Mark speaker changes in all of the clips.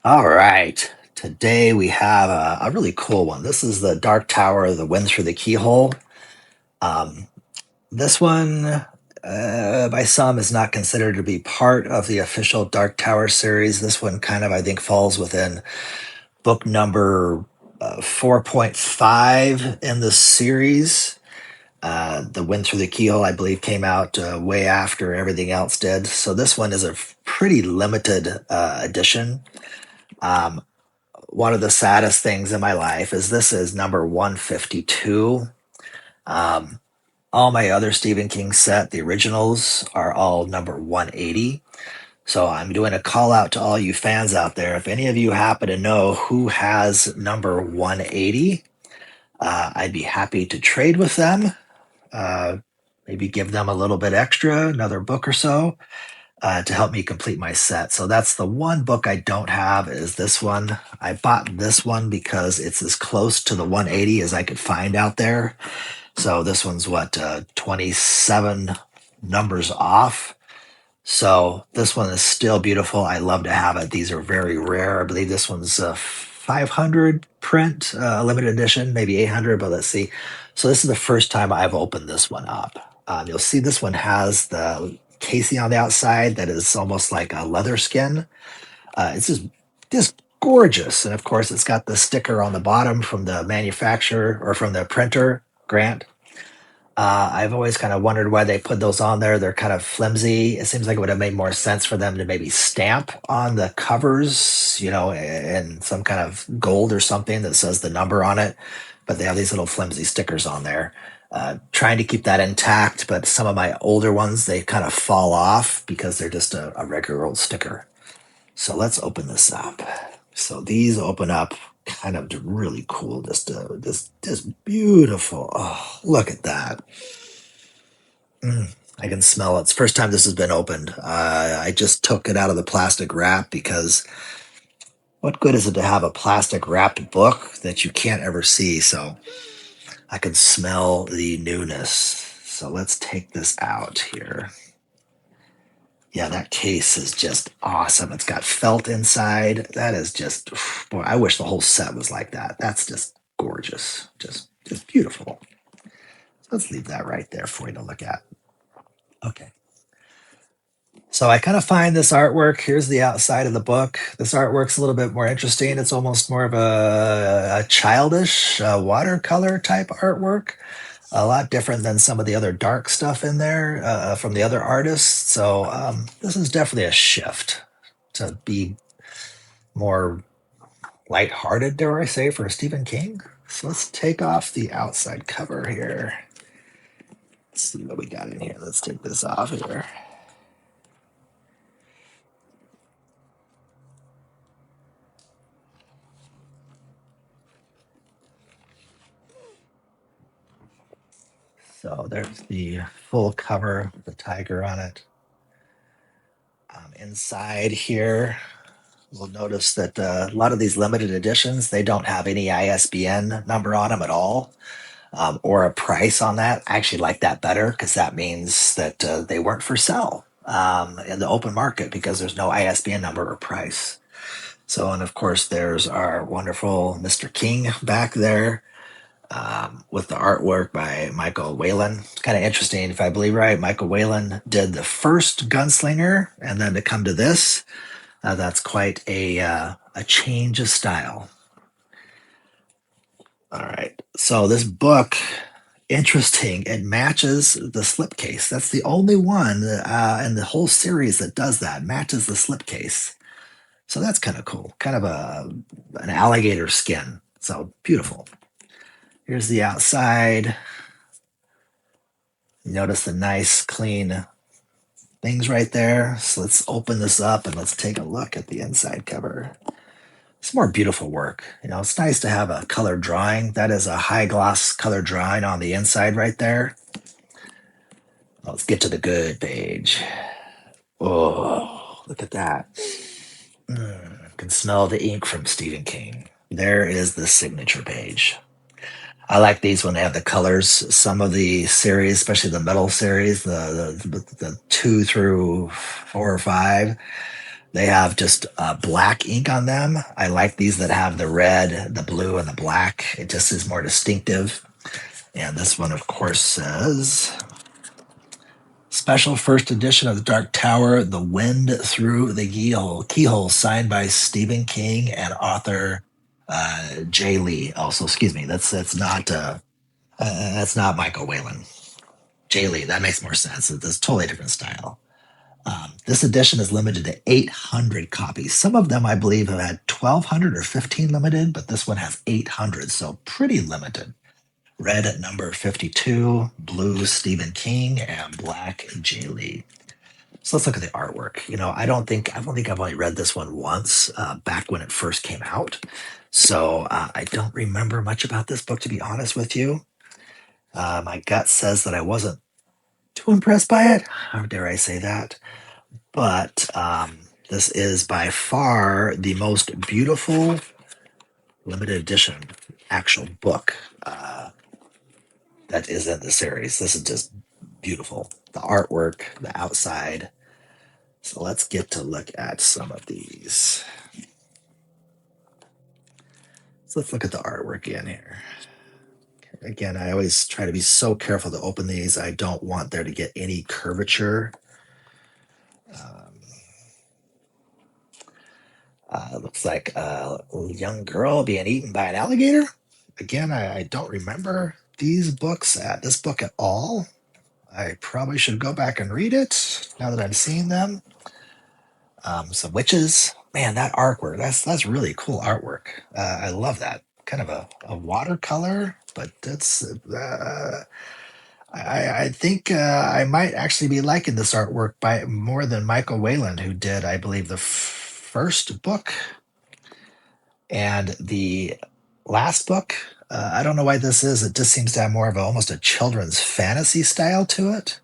Speaker 1: All right. Today we have a really cool one. This is the Dark Tower, the Wind Through the Keyhole. Um, this one, by some, is not considered to be part of the official Dark Tower series. This one kind of, I think, falls within book number 4.5 in the series. The Wind Through the Keyhole, I believe, came out way after everything else did. So this one is a pretty limited edition. Um, One of the saddest things in my life is this is number 152. Um, all my other Stephen King set, the originals, are all number 180. So I'm doing a call out to all you fans out there. If any of you happen to know who has number 180, I'd be happy to trade with them. Uh, Maybe give them a little bit extra, another book or so, to help me complete my set. So that's the one book I don't have is this one. I bought this one because it's as close to the 180 as I could find out there. So this one's what 27 numbers off. So this one is still beautiful. I love to have it. These are very rare. I believe this one's a 500 print, limited edition, maybe 800, but let's see. So this is the first time I've opened this one up. You'll see this one has the casing on the outside that is almost like a leather skin. It's just gorgeous, and of course, it's got the sticker on the bottom from the manufacturer or from the printer, Grant. I've always kind of wondered why they put those on there. They're kind of flimsy. It seems like it would have made more sense for them to maybe stamp on the covers, in some kind of gold or something that says the number on it. But they have these little flimsy stickers on there. Trying to keep that intact, but some of my older ones, they kind of fall off because they're just a regular old sticker. So let's open this up. So these open up kind of really cool, just beautiful. Oh, look at that. I can smell it. It's the first time this has been opened. I just took it out of the plastic wrap because what good is it to have a plastic wrapped book that you can't ever see? So I can smell the newness. So let's take this out here. Yeah, that case is just awesome. It's got felt inside. That is just, boy, I wish the whole set was like that. That's just gorgeous. Just beautiful. Let's leave that right there for you to look at. Okay. So I kind of find this artwork. Here's the outside of the book. This artwork's a little bit more interesting. It's almost more of a childish watercolor type artwork. A lot different than some of the other dark stuff in there from the other artists. So this is definitely a shift to be more lighthearted, dare I say, for Stephen King. So let's take off the outside cover here. Let's see what we got in here. Let's take this off here. So there's the full cover with the tiger on it. Inside here, we'll notice that a lot of these limited editions, they don't have any ISBN number on them at all, or a price on that. I actually like that better because that means that they weren't for sale in the open market because there's no ISBN number or price. So, and of course, there's our wonderful Mr. King back there with the artwork by Michael Whalen. It's kind of interesting. If I believe right, Michael Whalen did the first Gunslinger, and then to come to this, that's quite a change of style. All right. So this book, interesting. It matches the slipcase. That's the only one in the whole series that does that. Matches the slipcase. So that's kind of cool. Kind of an alligator skin. So beautiful. Here's the outside. Notice the nice, clean things right there. So let's open this up and let's take a look at the inside cover. It's more beautiful work. It's nice to have a color drawing. That is a high gloss color drawing on the inside right there. Let's get to the good page. Oh, look at that. Can smell the ink from Stephen King. There is the signature page. I like these when they have the colors. Some of the series, especially the metal series, the 2 through 4 or 5, They have just black ink on them. I like these that have the red, the blue, and the black. It just is more distinctive. And this one, of course, says special first edition of the Dark Tower, The Wind Through the Keyhole, signed by Stephen King and author Jay Lee. Also, excuse me, that's not Michael Whalen. Jay Lee, that makes more sense. It's a totally different style. This edition is limited to 800 copies. Some of them, I believe, have had 1,200 or 15 limited, but this one has 800, so pretty limited. Red at number 52, blue Stephen King, and black Jay Lee. So let's look at the artwork. I don't think I've only read this one once, back when it first came out. So I don't remember much about this book, to be honest with you. My gut says that I wasn't too impressed by it. How dare I say that? But this is by far the most beautiful limited edition actual book that is in the series. This is just beautiful. The artwork, the outside. So let's get to look at some of these. So let's look at the artwork again here. Again, I always try to be so careful to open these. I don't want there to get any curvature. Looks like a young girl being eaten by an alligator. Again, I don't remember this book at all. I probably should go back and read it now that I'm seeing them. Some witches. Man, that artwork, that's really cool artwork. I love that. Kind of a watercolor, but that's I think I might actually be liking this artwork by more than Michael Whalen, who did, I believe, the first book and the last book. I don't know why this is. It just seems to have more of almost a children's fantasy style to it.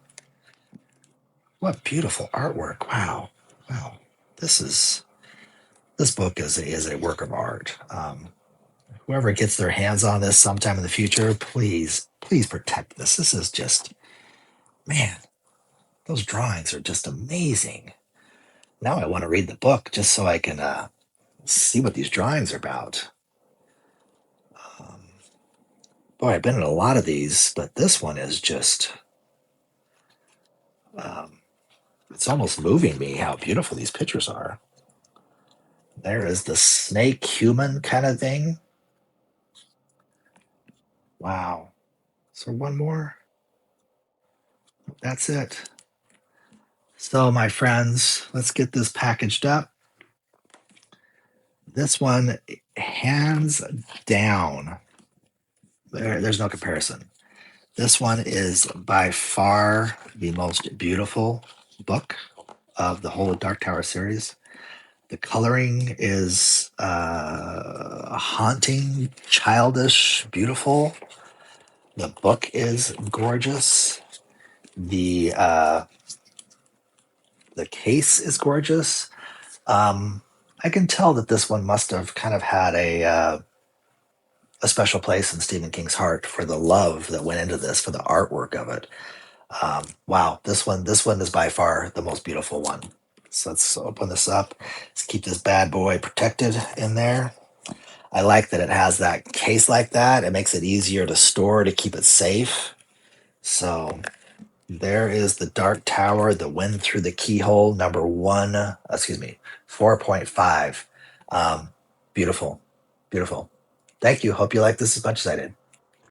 Speaker 1: What beautiful artwork! Wow, wow. This book is a work of art. Whoever gets their hands on this sometime in the future, please protect this. This is just, man, those drawings are just amazing. Now I want to read the book just so I can see what these drawings are about. Boy, I've been in a lot of these, but this one is just, um, it's almost moving me how beautiful these pictures are. There is the snake human kind of thing. Wow. So one more. That's it. So, my friends, let's get this packaged up. This one, hands down, there's no comparison. This one is by far the most beautiful book of the whole Dark Tower series. The coloring is haunting, childish, beautiful. The book is gorgeous. The case is gorgeous. I can tell that this one must have kind of had a special place in Stephen King's heart for the love that went into this, for the artwork of it. Wow, this one is by far the most beautiful one. So let's open this up. Let's keep this bad boy protected in there. I like that it has that case like that. It makes it easier to store, to keep it safe. So there is the Dark Tower, The Wind Through the Keyhole, number one, 4.5. Beautiful, beautiful. Thank you. Hope you like this as much as I did.